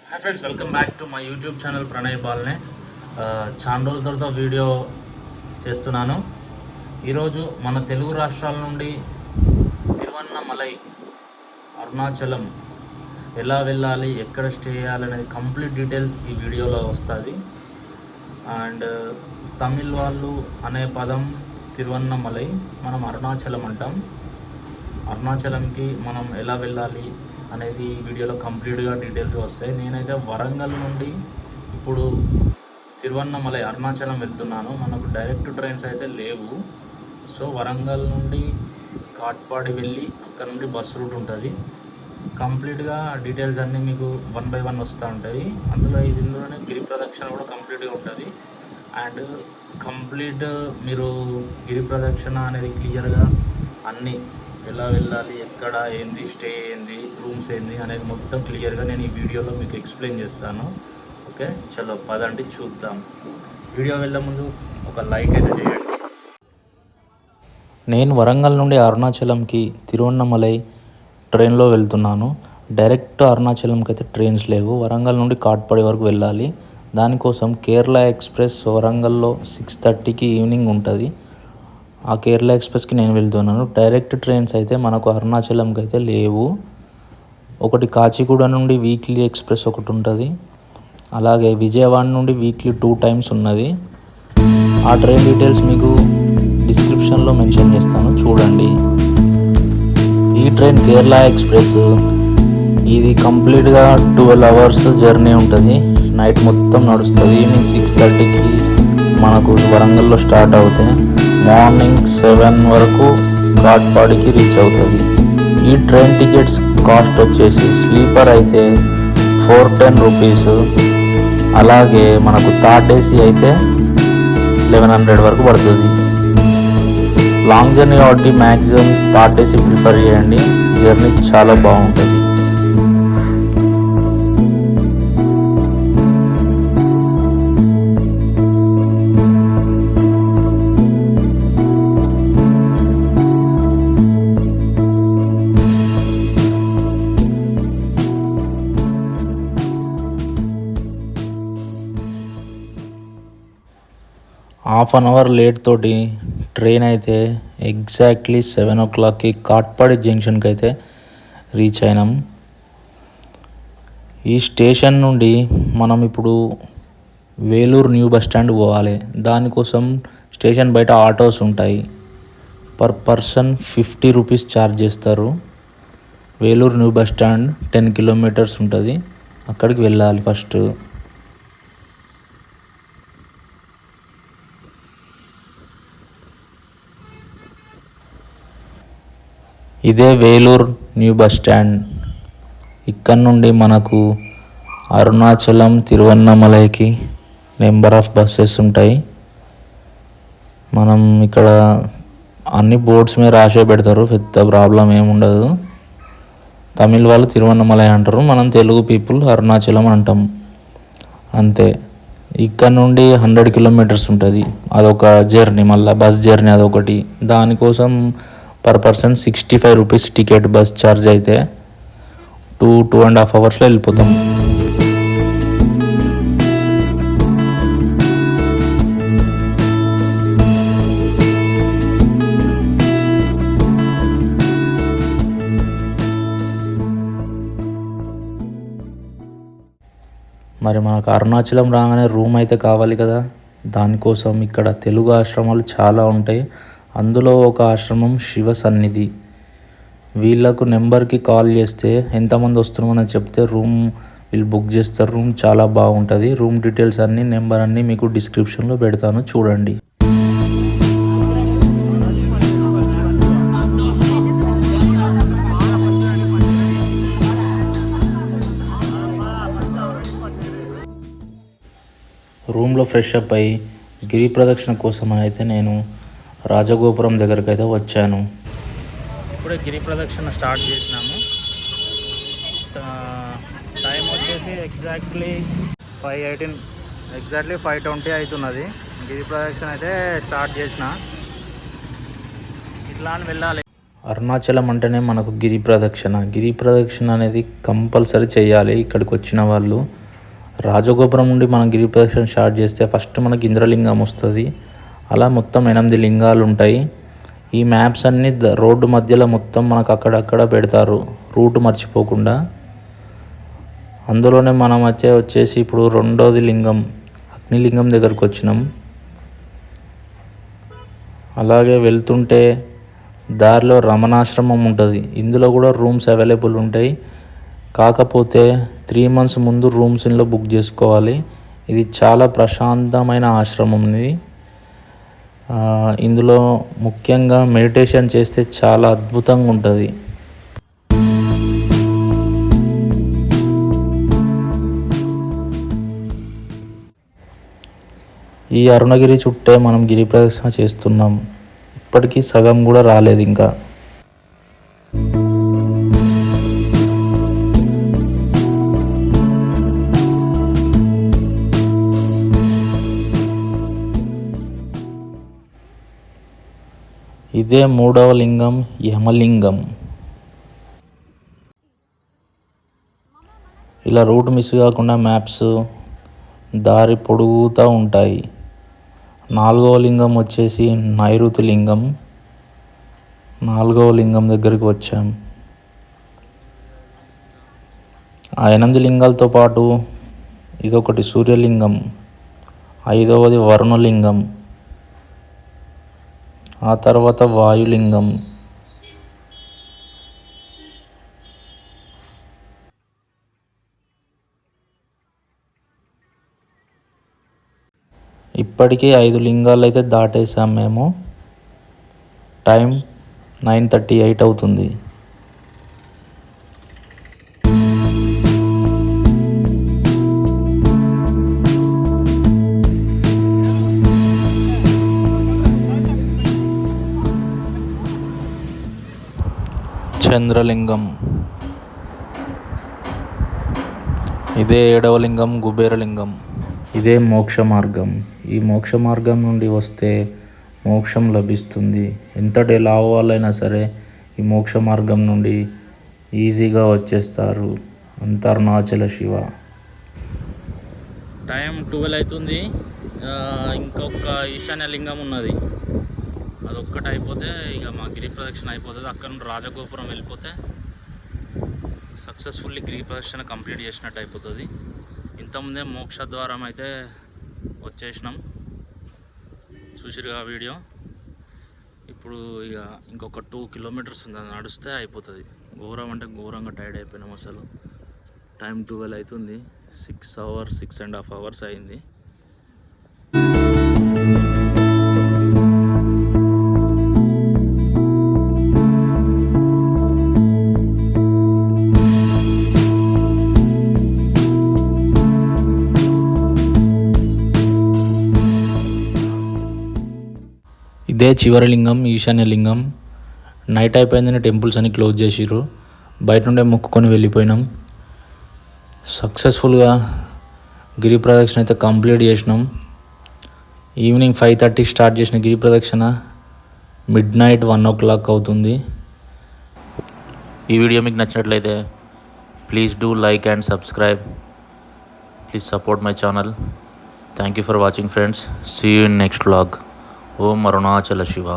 Hi friends, welcome back to my YouTube channel Pranay Balne. చాలా రోజుల తర్వాత వీడియో చేస్తున్నాను. ఈరోజు మన తెలుగు రాష్ట్రాల నుండి తిరువన్నమలై, అరుణాచలం ఎలా వెళ్ళాలి, ఎక్కడ స్టే చేయాలనేది కంప్లీట్ డీటెయిల్స్ ఈ వీడియోలో వస్తుంది. అండ్ తమిళ్ వాళ్ళు అనే పదం తిరువన్నమలై, మనం అరుణాచలం అంటాం. అరుణాచలంకి మనం ఎలా వెళ్ళాలి అనేది ఈ వీడియోలో కంప్లీట్గా డీటెయిల్స్గా వస్తాయి. నేనైతే వరంగల్ నుండి ఇప్పుడు తిరువన్నమలై అరుణాచలం వెళ్తున్నాను. మనకు డైరెక్ట్ ట్రైన్స్ అయితే లేవు. సో వరంగల్ నుండి కాట్పాడి వెళ్ళి అక్కడ నుండి బస్ రూట్ ఉంటుంది. కంప్లీట్గా డీటెయిల్స్ అన్నీ మీకు 1 by 1 వస్తూ ఉంటాయి. ఇందులోనే గిరి ప్రదక్షిణ కూడా కంప్లీట్గా ఉంటుంది. అండ్ కంప్లీట్ మీరు గిరి ప్రదక్షిణ అనేది క్లియర్గా అన్నీ ఎలా వెళ్ళాలి, ఎక్కడ ఏంది, స్టే ఏంది, రూమ్స్ ఏంది అనేది మొత్తం క్లియర్గా నేను ఈ వీడియోలో మీకు ఎక్స్ప్లెయిన్ చేస్తాను. ఓకే, చలో పదండి చూద్దాం. వీడియో వెళ్ళే ముందు ఒక లైక్ అయితే చేయండి. నేను వరంగల్ నుండి అరుణాచలంకి తిరువన్నమలై ట్రైన్లో వెళ్తున్నాను. డైరెక్ట్ అరుణాచలంకి అయితే ట్రైన్స్ లేవు. వరంగల్ నుండి కాట్పాడి వరకు వెళ్ళాలి. దానికోసం కేరళ ఎక్స్ప్రెస్ వరంగల్లో 6:30కి ఈవినింగ్ ఉంటుంది. ఆ కేరళ ఎక్స్ప్రెస్కి నేను వెళ్తున్నాను. డైరెక్ట్ ట్రైన్స్ అయితే మనకు అరుణాచలంకి అయితే లేవు. ఒకటి కాచిగూడ నుండి వీక్లీ ఎక్స్ప్రెస్ ఒకటి ఉంటుంది. అలాగే విజయవాడ నుండి వీక్లీ 2 times ఉన్నది. ఆ ట్రైన్ డీటెయిల్స్ మీకు డిస్క్రిప్షన్లో మెన్షన్ చేస్తాను, చూడండి. ఈ ట్రైన్ కేరళ ఎక్స్ప్రెస్. ఇది కంప్లీట్గా 12 hours జర్నీ ఉంటుంది. నైట్ మొత్తం నడుస్తుంది. ఈవినింగ్ 6:30కి మనకు వరంగల్లో స్టార్ట్ అవుతాయి. మార్నింగ్ 7 వరకు కాట్పాడికి రీచ్ అవుతుంది. ఈ ట్రైన్ టికెట్స్ కాస్ట్ వచ్చేసి స్లీపర్ అయితే 410 rupees. అలాగే మనకు థర్డ్ ఏసీ అయితే 1100 వరకు పడుతుంది. లాంగ్ జర్నీ కాబట్టి మ్యాక్సిమం థర్డ్ ఏసీ ప్రిఫర్ చేయండి. జర్నీ చాలా బాగుంటుంది. హాఫ్ అన్ అవర్ లేట్ తోటి ట్రైన్ అయితే ఎగ్జాక్ట్లీ 7 o'clockకి కాట్పాడి జంక్షన్కి అయితే రీచ్ అయినాం. ఈ స్టేషన్ నుండి మనం ఇప్పుడు వేలూరు న్యూ బస్ స్టాండ్ పోవాలి. దానికోసం స్టేషన్ బయట ఆటోస్ ఉంటాయి. పర్ పర్సన్ 50 rupees ఛార్జ్ చేస్తారు. Vellore new bus stand 10 kilometers ఉంటుంది. అక్కడికి వెళ్ళాలి ఫస్ట్. ఇదే వేలూరు న్యూ బస్ స్టాండ్. ఇక్కడ నుండి మనకు అరుణాచలం, తిరువన్నమలైకి నెంబర్ ఆఫ్ బస్సెస్ ఉంటాయి. మనం ఇక్కడ అన్ని బోర్డ్స్ మీద రాసే పెడతారు, పెద్ద ప్రాబ్లం ఏముండదు. తమిళ్ వాళ్ళు తిరువన్నమలై అంటారు, మనం తెలుగు పీపుల్ అరుణాచలం అంటాం, అంతే. ఇక్కడ నుండి 100 kilometers ఉంటుంది. అదొక జర్నీ, మళ్ళీ బస్ జర్నీ అదొకటి. దానికోసం per person 65 rupees ticket bus charge అయితే 2.5 hours వెళ్ళిపోతాం. మరి మనకు అరుణాచలం రాగానే రూమ్ అయితే కావాలి కదా. దానికోసం ఇక్కడ తెలుగు ఆశ్రమాలు చాలా ఉంటాయి. అందులో ఒక ఆశ్రమం శివ సన్నిధి. వీళ్ళకు నెంబర్కి కాల్ చేస్తే ఎంతమంది వస్తున్నామని చెప్తే రూమ్ వీళ్ళు బుక్ చేస్తారు. రూమ్ చాలా బాగుంటుంది. రూమ్ డీటెయిల్స్ అన్నీ, నెంబర్ అన్నీ మీకు డిస్క్రిప్షన్లో పెడతాను, చూడండి. రూమ్లో ఫ్రెష్ అప్ అయ్యి గిరి ప్రదక్షిణ కోసం అయితే నేను రాజగోపురం దగ్గరికి అయితే వచ్చాను. ఇప్పుడే గిరి ప్రదక్షిణ స్టార్ట్ చేసినాము. టైం వచ్చేసి ఎగ్జాక్ట్లీ 5:20 అవుతున్నది. గిరి ప్రదక్షిణ అయితే స్టార్ట్ చేసిన. ఇట్లా అని వెళ్ళాలి. అరుణాచలం అంటేనే మనకు గిరి ప్రదక్షిణ అనేది కంపల్సరీ చేయాలి. ఇక్కడికి వచ్చిన వాళ్ళు రాజగోపురం నుండి మనం గిరి ప్రదక్షిణ స్టార్ట్ చేస్తే ఫస్ట్ మనకి ఇంద్రలింగం వస్తుంది. అలా మొత్తం 8 లింగాలు ఉంటాయి. ఈ మ్యాప్స్ అన్నీ రోడ్డు మధ్యలో మొత్తం మనకు అక్కడక్కడ పెడతారు రూట్ మర్చిపోకుండా. అందులోనే మనం వచ్చేసి ఇప్పుడు రెండోది లింగం అగ్నిలింగం దగ్గరకు వచ్చినాం. అలాగే వెళ్తుంటే దారిలో రమణాశ్రమం ఉంటుంది. ఇందులో కూడా రూమ్స్ అవైలబుల్ ఉంటాయి. కాకపోతే 3 months ముందు రూమ్స్ ఇందులో బుక్ చేసుకోవాలి. ఇది చాలా ప్రశాంతమైన ఆశ్రమం ఇది. ఇందులో ముఖ్యంగా మెడిటేషన్ చేస్తే చాలా అద్భుతంగా ఉంటుంది. ఈ అరుణగిరి చుట్టే మనం గిరి ప్రదక్షిణ చేస్తున్నాం. ఇప్పటికీ సగం కూడా రాలేదు ఇంకా. ఇదే 3వ లింగం యమలింగం. ఇలా రూట్ మిస్ కాకుండా మ్యాప్స్ దారి పొడుగుతూ ఉంటాయి. 4వ లింగం వచ్చేసి నైరుతి లింగం. 4వ లింగం దగ్గరికి వచ్చాం. ఆ 8 లింగాలతో పాటు ఇదొకటి సూర్యలింగం. 5వది వరుణలింగం. ఆ తర్వాత వాయులింగం. ఇప్పటికీ 5 లింగాలు అయితే దాటేసాం మేము. టైం 9:38 అవుతుంది. చంద్రలింగం. ఇదే 7వ లింగం కుబేరలింగం. ఇదే మోక్ష మార్గం. ఈ మోక్ష మార్గం నుండి వస్తే మోక్షం లభిస్తుంది. ఎంతటి లావు వాళ్ళైనా సరే ఈ మోక్ష మార్గం నుండి ఈజీగా వచ్చేస్తారు. అంత అరుణాచల శివ. టైం 12 అవుతుంది. ఇంకొక ఈశాన్య లింగం ఉన్నది. అదొక్కటి అయిపోతే ఇక మా గిరి ప్రదక్షిణ అయిపోతుంది. అక్కడ నుండి రాజగోపురం వెళ్ళిపోతే సక్సెస్ఫుల్లీ గిరి ప్రదక్షిణ కంప్లీట్ చేసినట్టు అయిపోతుంది. ఇంతకుముందే మోక్ష ద్వారం అయితే వచ్చేసినాం. చూసిరుగా వీడియో. ఇప్పుడు ఇక ఇంకొక 2 kilometers ఉంది. అది నడిస్తే అయిపోతుంది. ఘోరం అంటే ఘోరంగా టైర్డ్ అయిపోయినాం అసలు. టైం 12 అవుతుంది. 6.5 hours అయింది. ఇదే చివరి లింగం ఈశాన్య లింగం. నైట్ అయిపోయిందని టెంపుల్స్ అన్ని క్లోజ్ చేసిర్రు. బయట నుండే మొక్కుకొని వెళ్ళిపోయినాం. సక్సెస్ఫుల్గా గిరి ప్రదక్షిణ అయితే కంప్లీట్ చేసినాం. ఈవినింగ్ 5:30 స్టార్ట్ చేసిన గిరి ప్రదక్షిణ midnight 1 o'clock అవుతుంది. ఈ వీడియో మీకు నచ్చినట్లయితే please do like and subscribe. Please support my channel. Thank you for watching friends. See you in next vlog. Om Arunachala Shiva.